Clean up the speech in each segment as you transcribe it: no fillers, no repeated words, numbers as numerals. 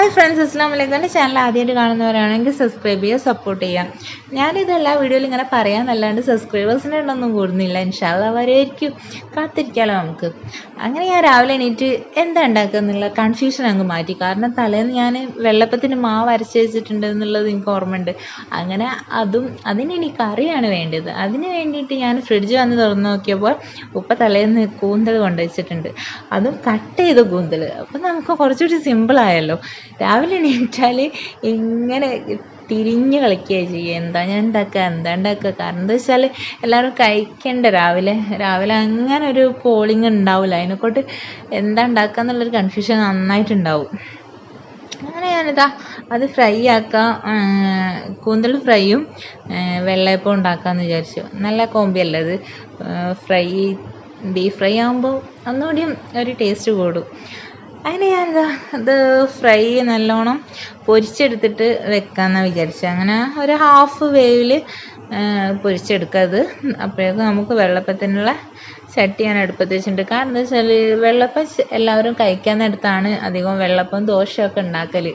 Hi friends, അസ്സലാമു അലൈക്കും. എൻ്റെ ചാനൽ ആദ്യമായിട്ട് കാണുന്നവരാണെങ്കിൽ സബ്സ്ക്രൈബ് ചെയ്യുക, സപ്പോർട്ട് ചെയ്യാം. ഞാനിതെല്ലാ വീഡിയോയിലും ഇങ്ങനെ പറയാമെന്നല്ലാണ്ട് സബ്സ്ക്രൈബേഴ്സിൻ്റെ എണ്ണമൊന്നും കൂടുന്നില്ല. ഇൻഷാ അല്ലാഹ് വരെയായിരിക്കും, കാത്തിരിക്കാമല്ലോ നമുക്ക്. അങ്ങനെ ഞാൻ രാവിലെ എണീറ്റ് എന്താ ഉണ്ടാക്കുക എന്നുള്ള കൺഫ്യൂഷൻ അങ്ങ് മാറ്റി. കാരണം തലേന്ന് ഞാൻ വെള്ളപ്പത്തിന് മാവ് അരച്ച് വെച്ചിട്ടുണ്ട് എന്നുള്ളത് എനിക്ക് ഓർമ്മയുണ്ട്. അങ്ങനെ അതിന് ഇനി കറിയാണ് വേണ്ടത്. അതിന് വേണ്ടിയിട്ട് ഞാൻ ഫ്രിഡ്ജ് വന്ന് തുറന്ന് നോക്കിയപ്പോൾ ഉപ്പ തലേന്ന് കൂന്തൽ കൊണ്ടുവച്ചിട്ടുണ്ട്. അതും കട്ട് ചെയ്ത കൂന്തൽ. അപ്പം നമുക്ക് കുറച്ചുകൂടി സിമ്പിളായല്ലോ. രാവിലെ എണീറ്റാൽ ഇങ്ങനെ തിരിഞ്ഞ് കളിക്കുകയാണ് ചെയ്യുക. എന്താ ഉണ്ടാക്കുക. കാരണം എന്താ വെച്ചാൽ എല്ലാവരും കഴിക്കണ്ട രാവിലെ അങ്ങനെ ഒരു പോളിങ് ഉണ്ടാവില്ല. അതിനെക്കൊണ്ട് എന്താ ഉണ്ടാക്കുക എന്നുള്ളൊരു കൺഫ്യൂഷൻ നന്നായിട്ടുണ്ടാവും. അങ്ങനെ ഞാനിതാ അത് ഫ്രൈ ആക്കാം. കൂന്തൽ ഫ്രൈയും വെള്ളയപ്പവും ഉണ്ടാക്കാമെന്ന് വിചാരിച്ചു. നല്ല കോമ്പിയല്ലേ അത്. ബീഫ് ഫ്രൈ ആകുമ്പോൾ ഒന്നുകൂടിയും ഒരു ടേസ്റ്റ് കൂടും. അങ്ങനെ ഞാനിതാ ഇത് ഫ്രൈ നല്ലോണം പൊരിച്ചെടുത്തിട്ട് വെക്കാമെന്നാണ് വിചാരിച്ചത്. അങ്ങനെ ഒരു ഹാഫ് വേവിൽ പൊരിച്ചെടുക്കുക അത്. അപ്പോഴേക്കും നമുക്ക് വെള്ളപ്പത്തിനുള്ള ചട്ടി ഞാൻ അടുപ്പത്ത് വെച്ചിട്ടുണ്ട്. കാരണം എന്താ വെച്ചാൽ വെള്ളപ്പം എല്ലാവരും കഴിക്കാൻ നേരത്താണ് അധികം വെള്ളപ്പം ദോശയൊക്കെ ഉണ്ടാക്കൽ.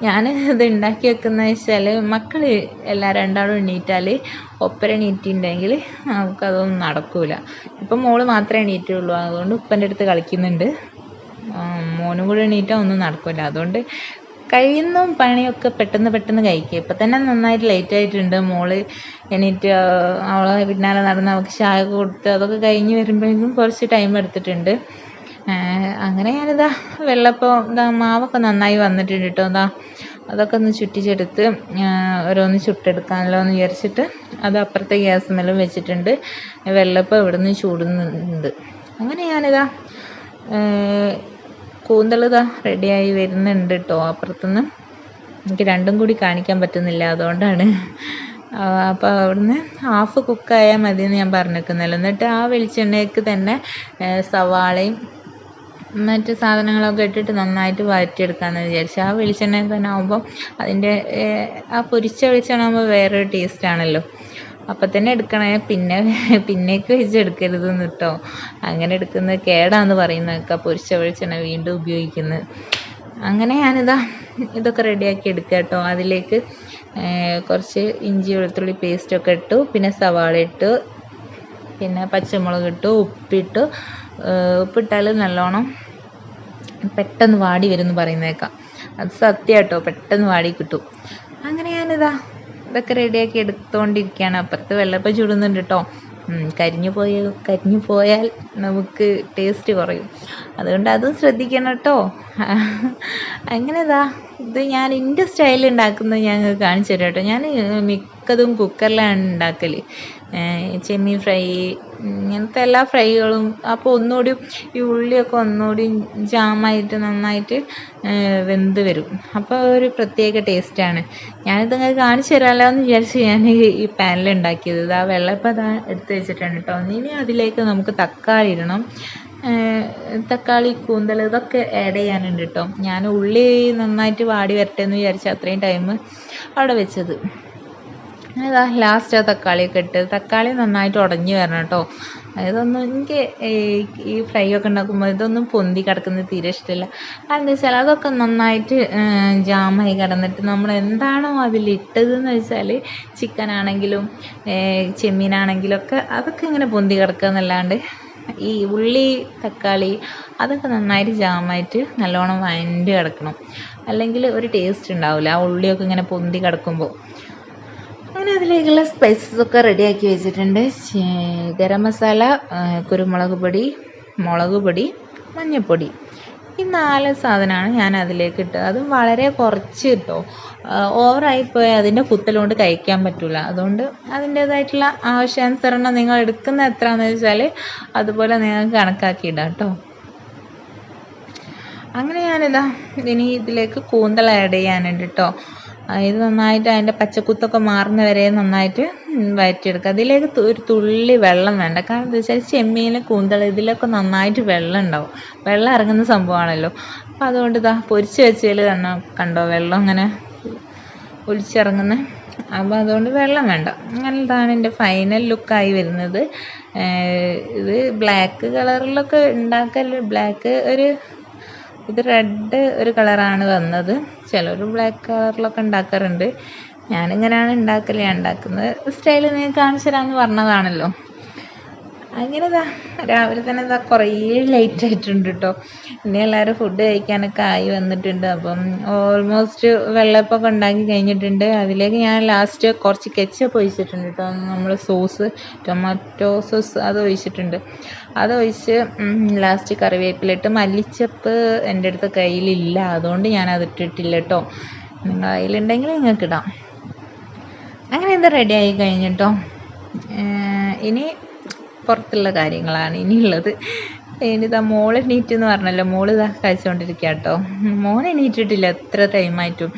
ഞാൻ ഇത് ഉണ്ടാക്കി വെക്കുന്നത് വെച്ചാൽ മക്കൾ രണ്ടാളും എണീറ്റാൽ ഒപ്പരം എണീറ്റിട്ടുണ്ടെങ്കിൽ നമുക്കതൊന്നും നടക്കില്ല. ഇപ്പം മോള് മാത്രമേ എണീറ്റുള്ളൂ. അതുകൊണ്ട് ഉപ്പൻ്റെ അടുത്ത് കളിക്കുന്നുണ്ട്. മോനും കൂടെ എണീറ്റാൽ ഒന്നും നടക്കില്ല. അതുകൊണ്ട് കഴിയുന്ന പണിയൊക്കെ പെട്ടെന്ന് കഴിക്കുക. ഇപ്പം തന്നെ നന്നായിട്ട് ലേറ്റ് ആയിട്ടുണ്ട്. മോള് എണീറ്റ് അവളെ പിന്നാലെ നടന്ന് അവൾക്ക് ചായ കൊടുത്ത് അതൊക്കെ കഴിഞ്ഞ് വരുമ്പോഴേക്കും കുറച്ച് ടൈം എടുത്തിട്ടുണ്ട്. അങ്ങനെ ഞാനിതാ വെള്ളപ്പം മാവൊക്കെ നന്നായി വന്നിട്ടുണ്ട് കേട്ടോ. അതൊക്കെ ഒന്ന് ചുറ്റിച്ചെടുത്ത് ഓരോന്ന് ചുട്ടെടുക്കാമല്ലോ എന്ന് വിചാരിച്ചിട്ട് അത് അപ്പുറത്തെ ഗ്യാസ് മേലും വെച്ചിട്ടുണ്ട്. വെള്ളപ്പം ഇവിടെ നിന്ന് ചൂടുന്നുണ്ട്. അങ്ങനെ ഞാനിതാ കൂന്തൽ റെഡിയായി വരുന്നുണ്ട് കേട്ടോ. അപ്പുറത്തുനിന്ന് എനിക്ക് രണ്ടും കൂടി കാണിക്കാൻ പറ്റുന്നില്ല, അതുകൊണ്ടാണ്. അപ്പോൾ അവിടുന്ന് ഹാഫ് കുക്കായാൽ മതിയെന്ന് ഞാൻ പറഞ്ഞിരിക്കുന്നല്ലോ. എന്നിട്ട് ആ വെളിച്ചെണ്ണയ്ക്ക് തന്നെ സവാളയും മറ്റ് സാധനങ്ങളൊക്കെ ഇട്ടിട്ട് നന്നായിട്ട് വഴറ്റിയെടുക്കാമെന്ന് വിചാരിച്ചു. ആ വെളിച്ചെണ്ണയിൽ തന്നെ ആകുമ്പോൾ അതിൻ്റെ ആ പൊരിച്ച വെളിച്ചെണ്ണ ആകുമ്പോൾ വേറൊരു ടേസ്റ്റാണല്ലോ. അപ്പം തന്നെ എടുക്കണേ, പിന്നേക്ക് വെച്ചെടുക്കരുതെന്ന് കേട്ടോ. അങ്ങനെ എടുക്കുന്നത് കേടാന്ന് പറയുന്നതൊക്കെ പൊരിച്ച വെളിച്ചെണ്ണ വീണ്ടും ഉപയോഗിക്കുന്നത്. അങ്ങനെ ഞാനിതാ ഇതൊക്കെ റെഡിയാക്കി എടുക്കുക കേട്ടോ. അതിലേക്ക് കുറച്ച് ഇഞ്ചി വെളുത്തുള്ളി പേസ്റ്റൊക്കെ ഇട്ടു, പിന്നെ സവാള ഇട്ടു, പിന്നെ പച്ചമുളക് ഇട്ടു, ഉപ്പിട്ടാൽ നല്ലോണം പെട്ടെന്ന് വാടി വരും എന്ന് പറയുന്നേക്കാം. അത് സത്യം കേട്ടോ, പെട്ടെന്ന് വാടി കിട്ടും. അങ്ങനെ ഇതൊക്കെ റെഡിയാക്കി എടുത്തുകൊണ്ടിരിക്കുകയാണ്. അപ്പുറത്ത് വെള്ളപ്പം ചുടുന്നുണ്ട് കേട്ടോ. കരിഞ്ഞു പോയാൽ നമുക്ക് ടേസ്റ്റ് കുറയും. അതുകൊണ്ട് അതും ശ്രദ്ധിക്കണം കേട്ടോ. അങ്ങനെ ഇത് ഞാൻ എൻ്റെ സ്റ്റൈലിൽ ഉണ്ടാക്കുന്നത് ഞാൻ കാണിച്ചു തരാം കേട്ടോ. ഞാൻ മിക്കതും കുക്കറിലാണ് ഉണ്ടാക്കൽ. ചെമ്മീൻ ഫ്രൈ ഇങ്ങനത്തെ എല്ലാ ഫ്രൈകളും. അപ്പോൾ ഒന്നുകൂടി ഈ ഉള്ളിയൊക്കെ ഒന്നുകൂടി ജാമായിട്ട് നന്നായിട്ട് വെന്ത് വരും. അപ്പോൾ ഒരു പ്രത്യേക ടേസ്റ്റാണ്. ഞാനിത് നിങ്ങൾക്ക് കാണിച്ചു തരാമല്ലോ എന്ന് വിചാരിച്ച് ഞാൻ ഈ പാനിൽ ഉണ്ടാക്കിയത്. വെള്ളപ്പം എടുത്ത് വെച്ചിട്ടുണ്ട് കേട്ടോ. ഇനി അതിലേക്ക് നമുക്ക് തക്കാളി ഇടണം. തക്കാളി, കൂന്തൽ ഇതൊക്കെ ആഡ് ചെയ്യാനുണ്ട് കേട്ടോ. ഞാൻ ഉള്ളി നന്നായിട്ട് വാടി വരട്ടെ എന്ന് വിചാരിച്ച് അത്രയും ടൈം അവിടെ വെച്ചത്. ലാസ്റ്റ് ആ തക്കാളിയൊക്കെ ഇട്ട് തക്കാളി നന്നായിട്ട് ഉടഞ്ഞ് വരണം കേട്ടോ. എനിക്ക് ഈ ഫ്രൈ ഒക്കെ ഉണ്ടാക്കുമ്പോൾ ഇതൊന്നും പൊന്തി കിടക്കുന്നത് തീരെ ഇഷ്ടമില്ല. കാരണം എന്താ വെച്ചാൽ അതൊക്കെ നന്നായിട്ട് ജാമായി കിടന്നിട്ട് നമ്മൾ എന്താണോ അതിലിട്ടതെന്ന് വെച്ചാൽ ചിക്കനാണെങ്കിലും ചെമ്മീനാണെങ്കിലും ഒക്കെ അതൊക്കെ ഇങ്ങനെ പൊന്തി കിടക്കുക എന്നല്ലാണ്ട് ഈ ഉള്ളി, തക്കാളി അതൊക്കെ നന്നായിട്ട് ജാമായിട്ട് നല്ലോണം വഴണ്ട് കിടക്കണം. അല്ലെങ്കിൽ ഒരു ടേസ്റ്റ് ഉണ്ടാവില്ല ആ ഉള്ളിയൊക്കെ ഇങ്ങനെ പൊന്തി കിടക്കുമ്പോൾ. അങ്ങനെ അതിലേക്കുള്ള സ്പൈസസൊക്കെ റെഡിയാക്കി വെച്ചിട്ടുണ്ട്. ഗരം മസാല, കുരുമുളക് പൊടി, മുളക് പൊടി, മഞ്ഞൾപ്പൊടി, ഈ 4 സാധനമാണ് ഞാൻ അതിലേക്ക് ഇട്ടത്. അതും വളരെ കുറച്ച് കേട്ടോ. ഓവറായിപ്പോയാൽ അതിൻ്റെ കുത്തലുകൊണ്ട് കഴിക്കാൻ പറ്റില്ല. അതുകൊണ്ട് അതിൻ്റേതായിട്ടുള്ള ആവശ്യാനുസരണം നിങ്ങൾ എടുക്കുന്ന എത്രയാണെന്ന് വെച്ചാൽ അതുപോലെ നിങ്ങൾക്ക് കണക്കാക്കി ഇടാം കേട്ടോ. അങ്ങനെ ഇനി ഇതിലേക്ക് കൂന്തൽ ആഡ് ചെയ്യാനുണ്ട് കേട്ടോ. ഇത് നന്നായിട്ട് അതിൻ്റെ പച്ചക്കുത്തൊക്കെ മാറുന്ന വരെ നന്നായിട്ട് വഴറ്റിയെടുക്കുക. അതിലേക്ക് ഒരു തുള്ളി വെള്ളം വേണ്ട. കാരണം എന്താ വെച്ചാൽ ചെമ്മീൻ, കൂന്തൽ ഇതിലൊക്കെ നന്നായിട്ട് വെള്ളം ഉണ്ടാവും. വെള്ളം ഇറങ്ങുന്ന സംഭവമാണല്ലോ. അപ്പോൾ അതുകൊണ്ട് പൊരിച്ച് വെച്ചതിൽ കണ്ടോ വെള്ളം ഇങ്ങനെ ഒലിച്ചിറങ്ങുന്നത്. അപ്പോൾ അതുകൊണ്ട് വെള്ളം വേണ്ട. അങ്ങനെ എൻ്റെ ഫൈനൽ ലുക്കായി വരുന്നത്. ഇത് ബ്ലാക്ക് കളറിലൊക്കെ ഉണ്ടാക്കൽ, ബ്ലാക്ക് ഒരു ഇത് റെഡ് ഒരു കളറാണ് വന്നത്. ചിലർ ബ്ലാക്ക് കളറിലൊക്കെ ഉണ്ടാക്കാറുണ്ട്. ഞാനിങ്ങനെയാണ് ഉണ്ടാക്കൽ. ഞാൻ ഉണ്ടാക്കുന്നത് സ്റ്റൈൽ നിങ്ങൾക്ക് കാണിച്ചു തരാമെന്ന് പറഞ്ഞതാണല്ലോ. അങ്ങനെ രാവിലെ തന്നെ കുറേ ലേറ്റ് ആയിട്ടുണ്ട് കേട്ടോ. ഇനി എല്ലാവരും ഫുഡ് കഴിക്കാനൊക്കെ ആയി വന്നിട്ടുണ്ട്. അപ്പം ഓൾമോസ്റ്റ് വെള്ളപ്പൊക്കെ ഉണ്ടാക്കി കഴിഞ്ഞിട്ടുണ്ട്. അതിലേക്ക് ഞാൻ ലാസ്റ്റ് കുറച്ച് കെച്ചപ്പ് ഒഴിച്ചിട്ടുണ്ട് കേട്ടോ. നമ്മൾ സോസ്, ടൊമാറ്റോ സോസ് അത് ഒഴിച്ചിട്ടുണ്ട്. അതൊഴിച്ച് ലാസ്റ്റ് കറിവേപ്പിലിട്ട്, മല്ലിച്ചപ്പ് എൻ്റെ അടുത്ത് കയ്യിലില്ല, അതുകൊണ്ട് ഞാൻ അതിട്ടിട്ടില്ല കേട്ടോ. നിങ്ങൾ കയ്യിലുണ്ടെങ്കിൽ നിങ്ങൾക്ക് ഇടാം. അങ്ങനെ ഇത് റെഡി ആയി കഴിഞ്ഞിട്ടോ. ഇനി പുറത്തുള്ള കാര്യങ്ങളാണ് ഇനിയുള്ളത്. ഇനിതാ മോൾ എണീറ്റ് എന്ന് പറഞ്ഞല്ലോ, മോൾ ഇതാ കഴിച്ചുകൊണ്ടിരിക്കുക കേട്ടോ. മോൻ എണീറ്റിട്ടില്ല എത്ര ടൈമായിട്ടും.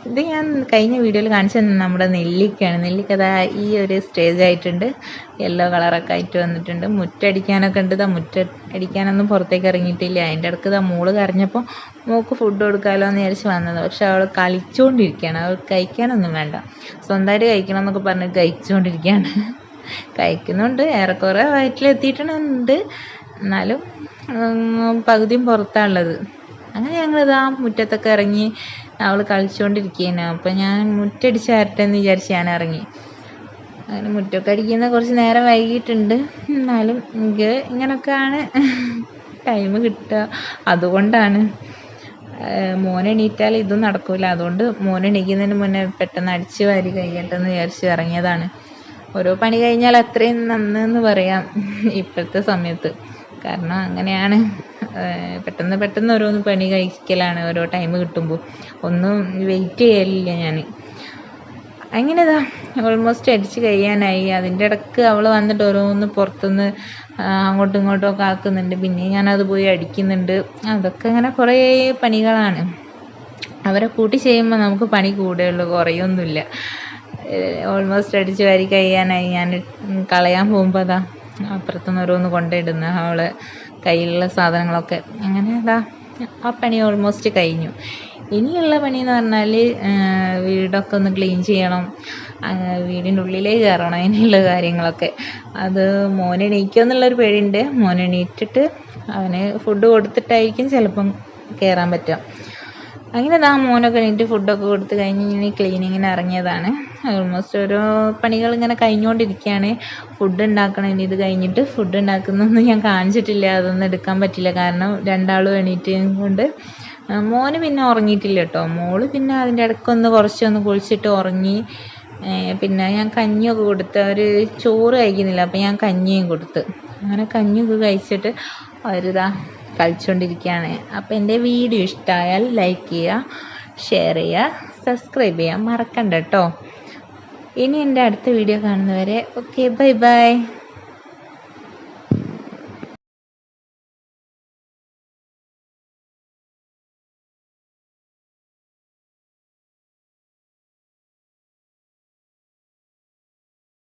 ഇത് ഞാൻ കഴിഞ്ഞ വീഡിയോയിൽ കാണിച്ചു തന്നെ നമ്മുടെ നെല്ലിക്കയാണ്. നെല്ലിക്ക അതാ ഈ ഒരു സ്റ്റേജ് ആയിട്ടുണ്ട്, യെല്ലോ കളറൊക്കെ ആയിട്ട് വന്നിട്ടുണ്ട്. മുറ്റടിക്കാനൊക്കെ ഉണ്ട്. മുറ്റടിക്കാനൊന്നും പുറത്തേക്ക് ഇറങ്ങിയിട്ടില്ല. അതിൻ്റെ ഇടയ്ക്ക് മോള് കരഞ്ഞപ്പോൾ മോൾക്ക് ഫുഡ് കൊടുക്കാമല്ലോ എന്ന് വിചാരിച്ച് വന്നത്. പക്ഷെ അവൾ കളിച്ചുകൊണ്ടിരിക്കുകയാണ്. അവൾ കഴിക്കാനൊന്നും വേണ്ട, സ്വന്തമായിട്ട് കഴിക്കണം എന്നൊക്കെ പറഞ്ഞ് കഴിച്ചുകൊണ്ടിരിക്കുകയാണ്. കഴിക്കുന്നുണ്ട്, ഏറെക്കുറെ വയറ്റിലെത്തിയിട്ടുണ്ട്, എന്നാലും പകുതിയും പുറത്താണുള്ളത്. അങ്ങനെ ഞങ്ങളിതാ മുറ്റത്തൊക്കെ ഇറങ്ങി. അവൾ കളിച്ചുകൊണ്ടിരിക്കുകയാണ്. അപ്പം ഞാൻ മുറ്റടിച്ച് വരട്ടെ എന്ന് വിചാരിച്ച് ഞാൻ ഇറങ്ങി. അങ്ങനെ മുറ്റമൊക്കെ അടിക്കുന്ന കുറച്ച് നേരം വൈകിട്ടുണ്ട്. എന്നാലും എനിക്ക് ഇങ്ങനെയൊക്കെയാണ് ടൈം കിട്ടുക. അതുകൊണ്ടാണ് മോനെണീറ്റാൽ ഇതും നടക്കില്ല. അതുകൊണ്ട് മോനെണീക്കുന്നതിന് മുന്നേ പെട്ടെന്ന് അടിച്ച് വാരി കഴിയട്ടെ എന്ന് വിചാരിച്ച് ഇറങ്ങിയതാണ്. ഓരോ പണി കഴിഞ്ഞാൽ അത്രയും നന്നെന്ന് പറയാം ഇപ്പോഴത്തെ സമയത്ത്. കാരണം അങ്ങനെയാണ്, പെട്ടെന്ന് ഓരോന്ന് പണി കഴിക്കലാണ് ഓരോ ടൈം കിട്ടുമ്പോൾ. ഒന്നും വെയിറ്റ് ചെയ്യലില്ല ഞാൻ. അങ്ങനെ ഓൾമോസ്റ്റ് അടിച്ച് കഴിയാനായി. അതിൻ്റെ ഇടയ്ക്ക് അവൾ വന്നിട്ട് ഓരോന്ന് പുറത്തുനിന്ന് അങ്ങോട്ടും ഇങ്ങോട്ടും ഒക്കെ ആക്കുന്നുണ്ട്. പിന്നെ ഞാനത് പോയി അടിക്കുന്നുണ്ട്. അതൊക്കെ ഇങ്ങനെ കുറേ പണികളാണ്. അവരെ കൂട്ടി ചെയ്യുമ്പോൾ നമുക്ക് പണി കൂടുകയുള്ളൂ, കുറയൊന്നുമില്ല. ഓൾമോസ്റ്റ് അടിച്ച് വാരി കഴിയാനായി. ഞാൻ കളയാൻ പോകുമ്പോൾ അപ്പുറത്തുനിന്ന് ഓരോന്ന് കൊണ്ടിടുന്ന അവളെ കയ്യിലുള്ള സാധനങ്ങളൊക്കെ. അങ്ങനെ ആ പണി ഓൾമോസ്റ്റ് കഴിഞ്ഞു. ഇനിയുള്ള പണി എന്ന് പറഞ്ഞാൽ വീടൊക്കെ ഒന്ന് ക്ലീൻ ചെയ്യണം, വീടിൻ്റെ ഉള്ളിലേക്ക് കയറണം, അതിനുള്ള കാര്യങ്ങളൊക്കെ. അത് മോനെണീക്കുക എന്നുള്ളൊരു പേടിയുണ്ട്. മോനെണീറ്റിട്ട് അവന് ഫുഡ് കൊടുത്തിട്ടായിരിക്കും ചിലപ്പം കയറാൻ പറ്റുക. അങ്ങനെ മോനൊക്കെ എണീറ്റ് ഫുഡൊക്കെ കൊടുത്ത് കഴിഞ്ഞ് ഇനി ക്ലീനിങ്ങിന് ഇറങ്ങിയതാണ്. ഓൾമോസ്റ്റ് ഓരോ പണികൾ ഇങ്ങനെ കഴിഞ്ഞുകൊണ്ടിരിക്കുകയാണ്. ഫുഡ് ഉണ്ടാക്കണം. ഇനി ഇത് കഴിഞ്ഞിട്ട് ഫുഡ് ഉണ്ടാക്കുന്നൊന്നും ഞാൻ കാണിച്ചിട്ടില്ല, അതൊന്നും എടുക്കാൻ പറ്റില്ല. കാരണം രണ്ടാളും എണീറ്റ് കൊണ്ട്. മോന് പിന്നെ ഉറങ്ങിയിട്ടില്ല കേട്ടോ. മോള് പിന്നെ അതിൻ്റെ ഇടയ്ക്കൊന്ന് കുറച്ചൊന്ന് കുളിച്ചിട്ട് ഉറങ്ങി. പിന്നെ ഞാൻ കഞ്ഞിയൊക്കെ കൊടുത്ത്, അവർ ചോറ് കഴിക്കുന്നില്ല, അപ്പം ഞാൻ കഞ്ഞിയും കൊടുത്ത്. അങ്ങനെ കഞ്ഞിയൊക്കെ കഴിച്ചിട്ട് അവരിതാ കളിച്ചുകൊണ്ടിരിക്കുകയാണ്. അപ്പോൾ എൻ്റെ വീഡിയോ ഇഷ്ടമായാൽ ലൈക്ക് ചെയ്യുക, ഷെയർ ചെയ്യുക, സബ്സ്ക്രൈബ് ചെയ്യാൻ മറക്കണ്ട കേട്ടോ. ഇനി എൻ്റെ അടുത്ത വീഡിയോ കാണുന്നവരെ ഓക്കെ, ബൈ ബൈ.